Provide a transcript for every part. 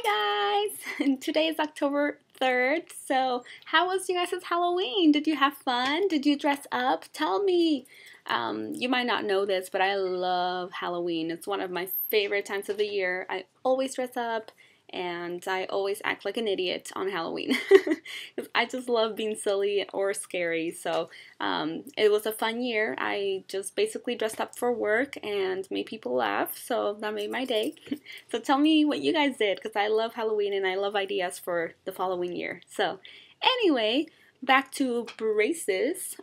Hi guys! Today is October 3rd, so how was you guys' Halloween? Did you have fun? Did you dress up? Tell me! You might not know this, but I love Halloween. It's one of my favorite times of the year. I always dress up and I always act like an idiot on Halloween. I just love being silly or scary, so it was a fun year. I just basically dressed up for work and made people laugh, so that made my day. So tell me what you guys did, because I love Halloween and I love ideas for the following year. So anyway, back to braces.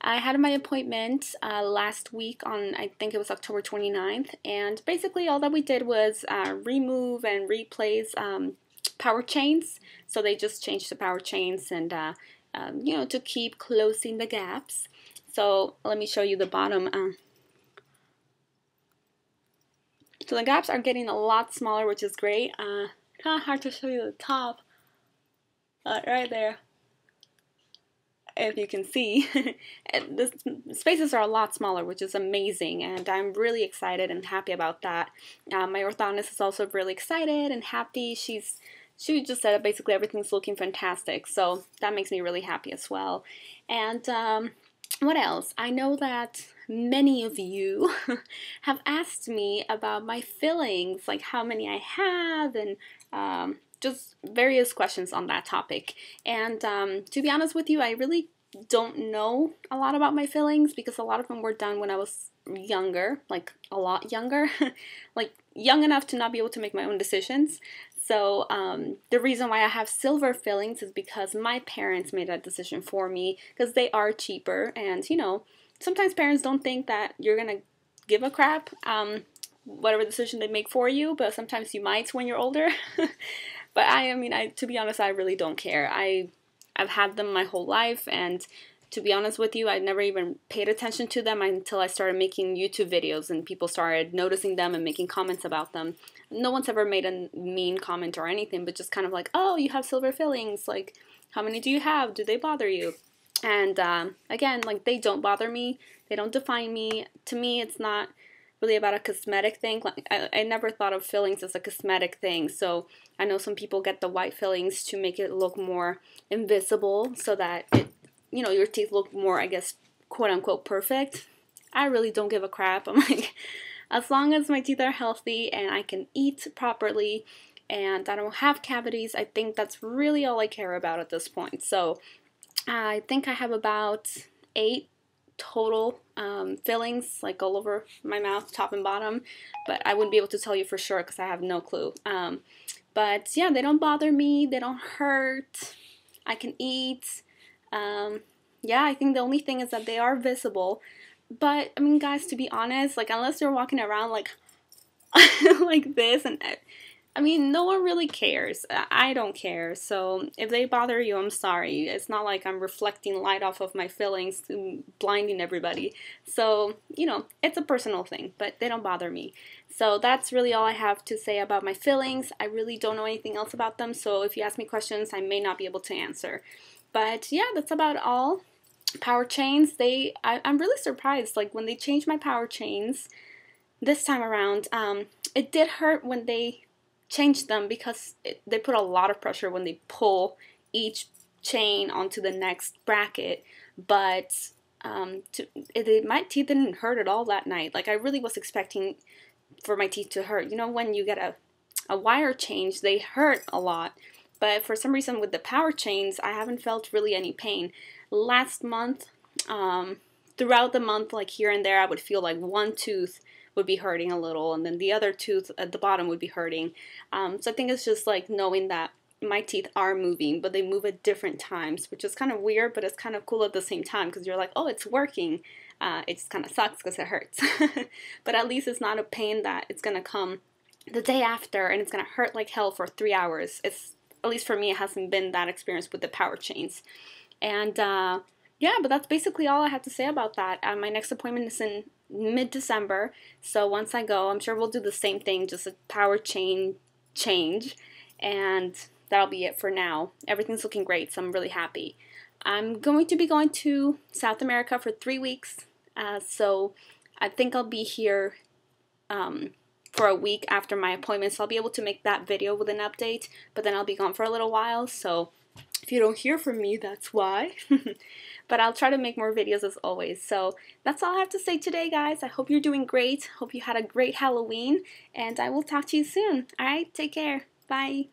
I had my appointment last week on, I think it was October 29th, and basically all that we did was remove and replace power chains. So they just changed the power chains and, to keep closing the gaps. So let me show you the bottom. So the gaps are getting a lot smaller, which is great. Kind of hard to show you the top. Right there. If you can see, the spaces are a lot smaller, which is amazing, and I'm really excited and happy about that. My orthodontist is also really excited and happy. She just said that basically everything's looking fantastic, so that makes me really happy as well. And what else? I know that many of you have asked me about my fillings, like how many I have, and just various questions on that topic. And to be honest with you, I really don't know a lot about my fillings because a lot of them were done when I was younger, like a lot younger, like young enough to not be able to make my own decisions. So the reason why I have silver fillings is because my parents made that decision for me because they are cheaper, and sometimes parents don't think that you're gonna give a crap whatever decision they make for you, but sometimes you might when you're older. But to be honest, I really don't care. I've had them my whole life, and to be honest with you, I never even paid attention to them until I started making YouTube videos and people started noticing them and making comments about them. No one's ever made a mean comment or anything, but just kind of like, oh, you have silver fillings, like, how many do you have? Do they bother you? And again, like, they don't bother me. They don't define me. To me, it's not really about a cosmetic thing. Like, I never thought of fillings as a cosmetic thing. So I know some people get the white fillings to make it look more invisible so that your teeth look more, I guess, quote unquote perfect. I really don't give a crap. I'm like, as long as my teeth are healthy and I can eat properly and I don't have cavities, I think that's really all I care about at this point. So I think I have about 8 total fillings, like all over my mouth, top and bottom, but I wouldn't be able to tell you for sure because I have no clue. But yeah, they don't bother me, they don't hurt, I can eat. Yeah, I think the only thing is that they are visible. But I mean, guys, to be honest, like, unless you're walking around like like this, and no one really cares. I don't care. So if they bother you, I'm sorry. It's not like I'm reflecting light off of my fillings and blinding everybody. So, it's a personal thing, but they don't bother me. So that's really all I have to say about my fillings. I really don't know anything else about them. So if you ask me questions, I may not be able to answer. But yeah, that's about all. Power chains, I'm really surprised. Like, when they changed my power chains this time around, it did hurt when they changed them because they put a lot of pressure when they pull each chain onto the next bracket. But my teeth didn't hurt at all that night. Like, I really was expecting for my teeth to hurt. When you get a wire change, they hurt a lot. But for some reason with the power chains, I haven't felt really any pain. Last month, throughout the month, like here and there, I would feel like one tooth would be hurting a little, and then the other tooth at the bottom would be hurting. So I think it's just like knowing that my teeth are moving, but they move at different times, which is kind of weird, but it's kind of cool at the same time because you're like, oh, it's working. It just kind of sucks because it hurts. But at least it's not a pain that it's going to come the day after and it's going to hurt like hell for 3 hours. At least for me, it hasn't been that experience with the power chains. And yeah, but that's basically all I have to say about that. My next appointment is in mid-December, so once I go, I'm sure we'll do the same thing, just a power chain change, and that'll be it for now. Everything's looking great, so I'm really happy. I'm going to be going to South America for 3 weeks, so I think I'll be here for a week after my appointment, so I'll be able to make that video with an update, but then I'll be gone for a little while, so if you don't hear from me, that's why. But I'll try to make more videos as always. So that's all I have to say today, guys. I hope you're doing great. Hope you had a great Halloween, and I will talk to you soon. Alright, take care. Bye.